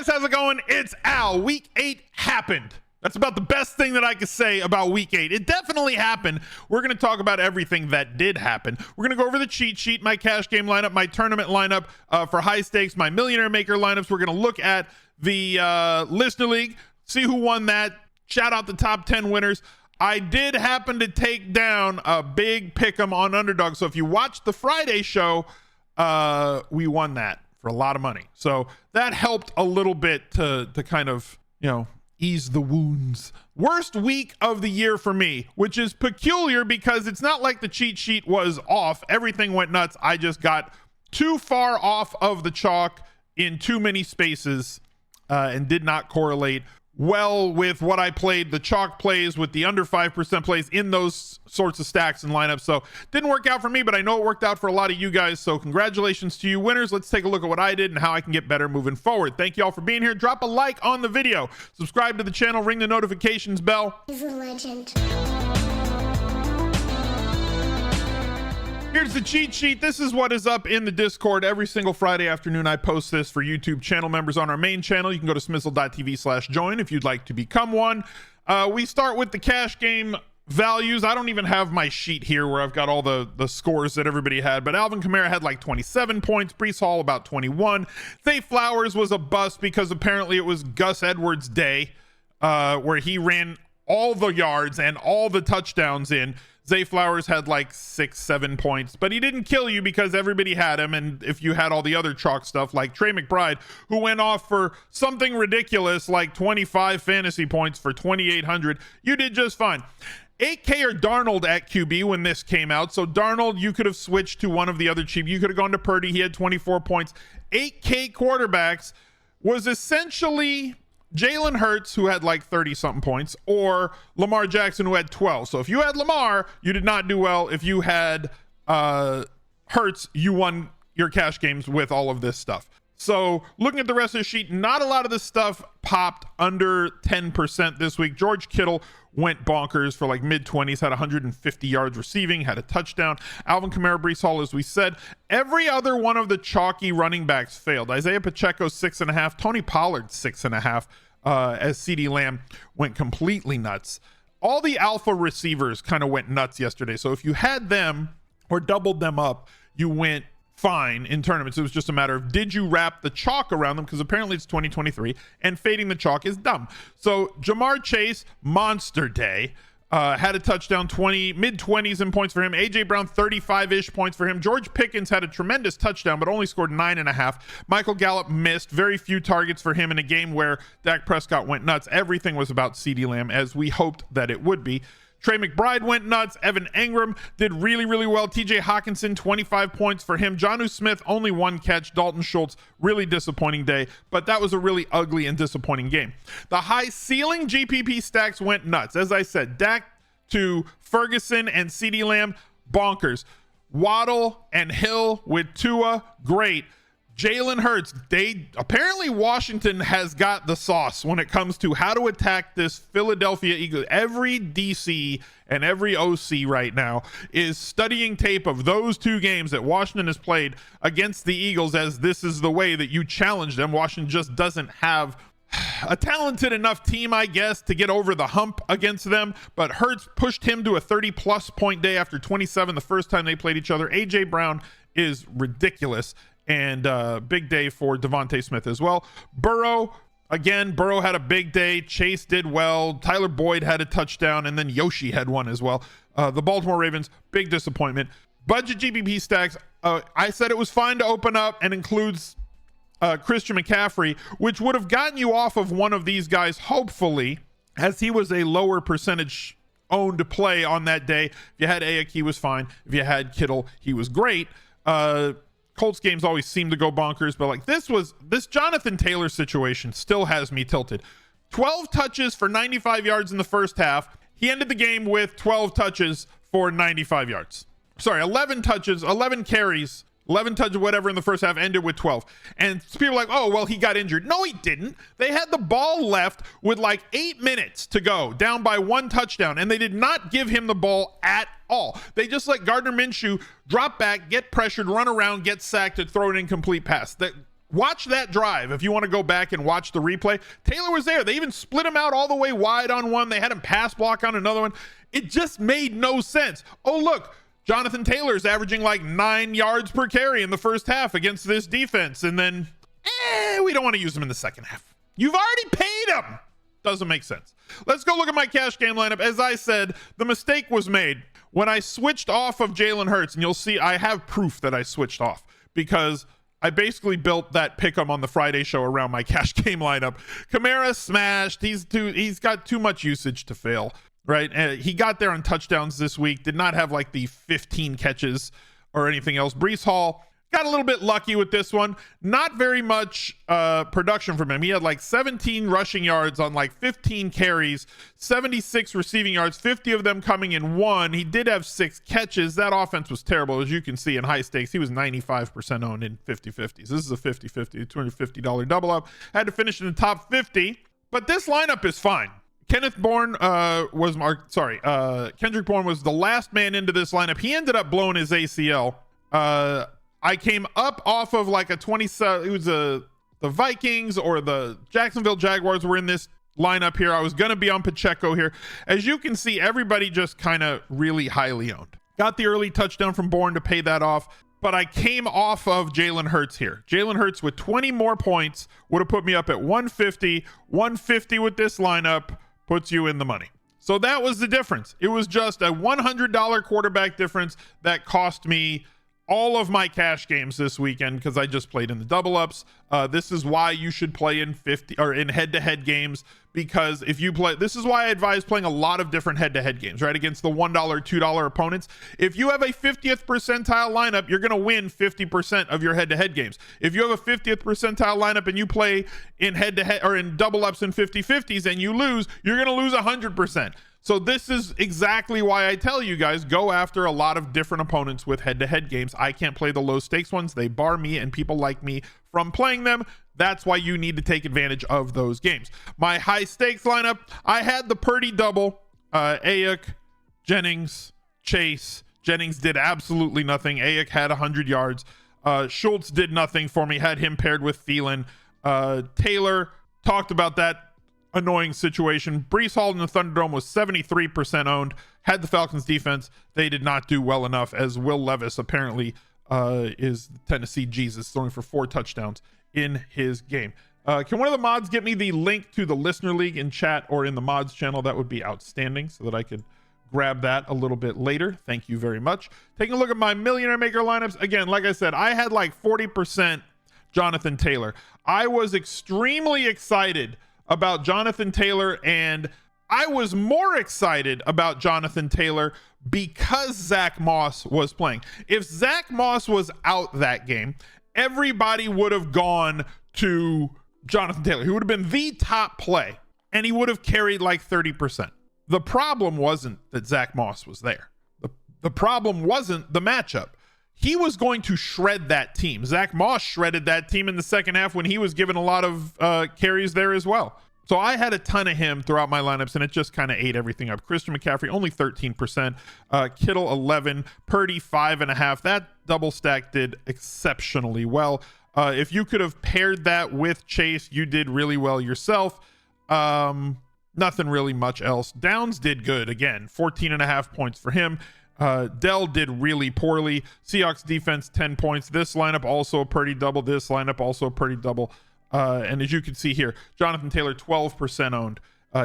guys, how's it going? It's Al. Week 8 happened. That's about the best thing that I could say about week 8. It definitely happened. We're going to talk about everything that did happen. We're going to go over the cheat sheet, my cash game lineup, my tournament lineup for high stakes, my millionaire maker lineups. We're going to look at the listener league, see who won that. Shout out the top 10 winners. I did happen to take down a big pick'em on Underdog. So if you watched the Friday show, we won that for a lot of money. So that helped a little bit to kind of, ease the wounds. Worst week of the year for me, which is peculiar because it's not like the cheat sheet was off. Everything went nuts. I just got too far off of the chalk in too many spaces and did not correlate well with what I played. The chalk plays with the under 5% plays in those sorts of stacks and lineups. So didn't work out for me, but I know it worked out for a lot of you guys. So congratulations to you winners. Let's take a look at what I did and how I can get better moving forward. Thank you all for being here. Drop a like on the video, subscribe to the channel, ring the notifications bell. He's a legend. Here's the cheat sheet. This is what is up in the Discord every single Friday afternoon. I post this for YouTube channel members on our main channel. You can go to smizzle.tv/join if you'd like to become one. We start with the cash game values. I don't even have my sheet here where I've got all the scores that everybody had, but Alvin Kamara had like 27 points, Breece Hall about 21. Zay Flowers was a bust because apparently it was Gus Edwards' day, where he ran all the yards and all the touchdowns in. Zay Flowers had like 6-7 points, but he didn't kill you because everybody had him. And if you had all the other chalk stuff like Trey McBride, who went off for something ridiculous like 25 fantasy points for 2,800, you did just fine. 8K or Darnold at QB when this came out. So Darnold, you could have switched to one of the other cheap. You could have gone to Purdy. He had 24 points. 8K quarterbacks was essentially Jalen Hurts, who had like 30 something points, or Lamar Jackson, who had 12. So if you had Lamar, you did not do well. If you had Hurts, you won your cash games with all of this stuff. So looking at the rest of the sheet, not a lot of this stuff popped under 10% this week. George Kittle went bonkers for like mid-20s, had 150 yards receiving, had a touchdown. Alvin Kamara, Breece Hall, as we said. Every other one of the chalky running backs failed. Isaiah Pacheco, 6.5. Tony Pollard, 6.5, as CeeDee Lamb went completely nuts. All the alpha receivers kind of went nuts yesterday. So if you had them or doubled them up, you went fine in tournaments. It was just a matter of, did you wrap the chalk around them? Because apparently it's 2023 and fading the chalk is dumb. So Jamar Chase, monster day, had a touchdown, mid-20s in points for him. AJ Brown, 35-ish points for him. George Pickens had a tremendous touchdown, but only scored 9.5. Michael Gallup missed. Very few targets for him in a game where Dak Prescott went nuts. Everything was about CeeDee Lamb, as we hoped that it would be. Trey McBride went nuts. Evan Engram did really, really well. TJ Hawkinson, 25 points for him. Jonnu Smith, only 1 catch. Dalton Schultz, really disappointing day, but that was a really ugly and disappointing game. The high ceiling GPP stacks went nuts. As I said, Dak to Ferguson and CeeDee Lamb, bonkers. Waddle and Hill with Tua, great. Jalen Hurts, apparently Washington has got the sauce when it comes to how to attack this Philadelphia Eagles. Every DC and every OC right now is studying tape of those two games that Washington has played against the Eagles, as this is the way that you challenge them. Washington just doesn't have a talented enough team, I guess, to get over the hump against them, but Hurts pushed him to a 30-plus point day after 27 the first time they played each other. AJ Brown is ridiculous. And big day for Devontae Smith as well. Burrow had a big day. Chase did well. Tyler Boyd had a touchdown, and then Yoshi had one as well. The Baltimore Ravens, big disappointment. Budget GPP stacks, I said it was fine to open up and includes Christian McCaffrey, which would have gotten you off of one of these guys, hopefully, as he was a lower percentage owned play on that day. If you had Ayuk, he was fine. If you had Kittle, he was great. Colts games always seem to go bonkers, but like this Jonathan Taylor situation still has me tilted. 12 touches for 95 yards in the first half. He ended the game with 12 touches for 95 yards. Sorry, 11 touches, 11 carries, 11 touches, whatever in the first half, ended with 12. And people are like, oh, well, he got injured. No, he didn't. They had the ball left with like 8 minutes to go, down by 1 touchdown, and they did not give him the ball at all. They just let Gardner Minshew drop back, get pressured, run around, get sacked, and throw an incomplete pass. Watch that drive if you want to go back and watch the replay. Taylor was there. They even split him out all the way wide on one. They had him pass block on another one. It just made no sense. Oh, look, Jonathan Taylor's averaging like 9 yards per carry in the first half against this defense. And then, we don't want to use him in the second half. You've already paid him. Doesn't make sense. Let's go look at my cash game lineup. As I said, the mistake was made when I switched off of Jalen Hurts. And you'll see I have proof that I switched off because I basically built that pick'em on the Friday show around my cash game lineup. Kamara smashed. He's got too much usage to fail, right? He got there on touchdowns this week. Did not have like the 15 catches or anything else. Breece Hall got a little bit lucky with this one. Not very much production from him. He had like 17 rushing yards on like 15 carries, 76 receiving yards, 50 of them coming in one. He did have 6 catches. That offense was terrible. As you can see in high stakes, he was 95% owned in 50-50s. This is a 50-50, $250 double up. Had to finish in the top 50, but this lineup is fine. Kendrick Bourne was the last man into this lineup. He ended up blowing his ACL. I came up off of like a 27. It was the Vikings or the Jacksonville Jaguars were in this lineup here. I was going to be on Pacheco here. As you can see, everybody just kind of really highly owned. Got the early touchdown from Bourne to pay that off, but I came off of Jalen Hurts here. Jalen Hurts with 20 more points would have put me up at 150. 150 with this lineup puts you in the money. So that was the difference. It was just a $100 quarterback difference that cost me all of my cash games this weekend because I just played in the double ups. This is why you should play in 50 or in head-to-head games, because if you play, this is why I advise playing a lot of different head-to-head games, right? Against the $1, $2 opponents. If you have a 50th percentile lineup, you're going to win 50% of your head-to-head games. If you have a 50th percentile lineup and you play in head-to-head or in double ups and 50-50s and you lose, you're going to lose 100%. So this is exactly why I tell you guys, go after a lot of different opponents with head-to-head games. I can't play the low stakes ones. They bar me and people like me from playing them. That's why you need to take advantage of those games. My high stakes lineup, I had the Purdy double, Ayuk, Jennings, Chase. Jennings did absolutely nothing. Ayuk had 100 yards. Schultz did nothing for me. Had him paired with Thielen. Taylor, talked about that annoying situation. Breece Hall in the Thunderdome was 73% owned. Had the Falcons defense. They did not do well enough, as Will Levis apparently is Tennessee Jesus, throwing for 4 touchdowns in his game. Can one of the mods get me the link to the Listener League in chat or in the mods channel? That would be outstanding so that I could grab that a little bit later. Thank you very much. Taking a look at my Millionaire Maker lineups. Again, like I said, I had like 40% Jonathan Taylor. I was extremely excited about Jonathan Taylor, and I was more excited about Jonathan Taylor because Zach Moss was playing. If Zach Moss was out that game, everybody would have gone to Jonathan Taylor. He would have been the top play, and he would have carried like 30%. The problem wasn't that Zach Moss was there. The problem wasn't the matchup. He was going to shred that team. Zach Moss shredded that team in the second half when he was given a lot of carries there as well. So I had a ton of him throughout my lineups, and it just kind of ate everything up. Christian McCaffrey, only 13%. Kittle, 11. Purdy, 5.5. That double stack did exceptionally well. If you could have paired that with Chase, you did really well yourself. Nothing really much else. Downs did good. Again, 14.5 points for him. Dell did really poorly. Seahawks defense, 10 points. This lineup also a Purdy double. This lineup also a Purdy double. And as you can see here, Jonathan Taylor, 12% owned.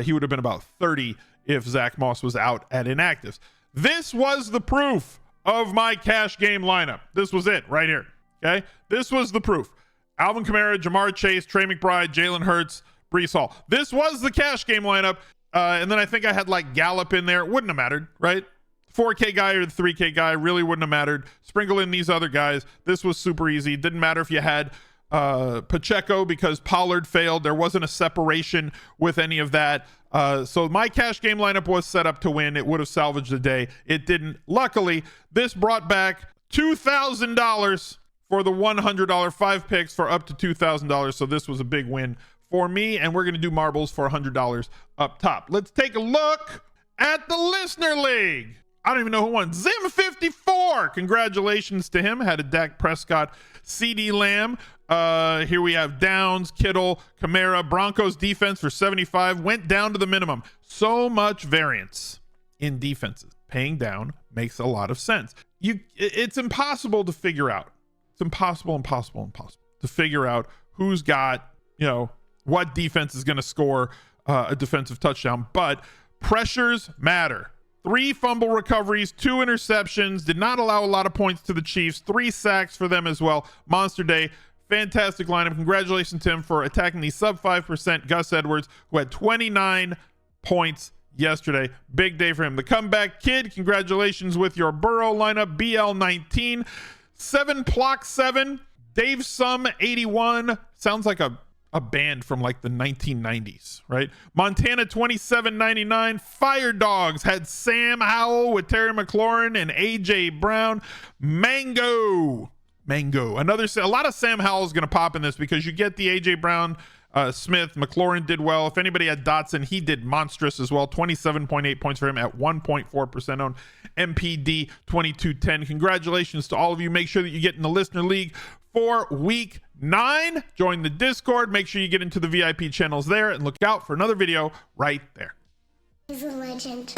He would have been about 30 if Zach Moss was out at inactives. This was the proof of my cash game lineup. This was it right here. Okay. This was the proof. Alvin Kamara, Jamar Chase, Trey McBride, Jalen Hurts, Breece Hall. This was the cash game lineup. And then I think I had like Gallup in there. Wouldn't have mattered, right? 4K guy or the 3K guy really wouldn't have mattered. Sprinkle in these other guys. This was super easy. Didn't matter if you had Pacheco because Pollard failed. There wasn't a separation with any of that. So my cash game lineup was set up to win. It would have salvaged the day. It didn't. Luckily, this brought back $2,000 for the $100 5 picks for up to $2,000. So this was a big win for me, and we're going to do marbles for $100 up top. Let's take a look at the Listener League. I don't even know who won. Zim54. Congratulations to him. Had a Dak Prescott, CD Lamb. Here we have Downs, Kittle, Kamara. Broncos defense for 75 went down to the minimum. So much variance in defenses. Paying down makes a lot of sense. It's impossible to figure out. It's impossible to figure out who's got, what defense is going to score a defensive touchdown. But pressures matter. 3 fumble recoveries, 2 interceptions, did not allow a lot of points to the Chiefs. 3 sacks for them as well. Monster day. Fantastic lineup. Congratulations to him for attacking the sub 5% Gus Edwards, who had 29 points yesterday. Big day for him. The comeback kid, congratulations with your Burrow lineup. BL19, 7 Plock 7, Dave Sum 81. Sounds like a band from like the 1990s, right? Montana 2799. Fire Dogs had Sam Howell with Terry McLaurin and AJ Brown. Mango. A lot of Sam Howell is going to pop in this because you get the AJ Brown, Smith, McLaurin did well. If anybody had Dotson, he did monstrous as well. 27.8 points for him at 1.4% owned. MPD 2210. Congratulations to all of you. Make sure that you get in the Listener League for week 9. Join the Discord. Make sure you get into the VIP channels there and look out for another video right there. He's a legend.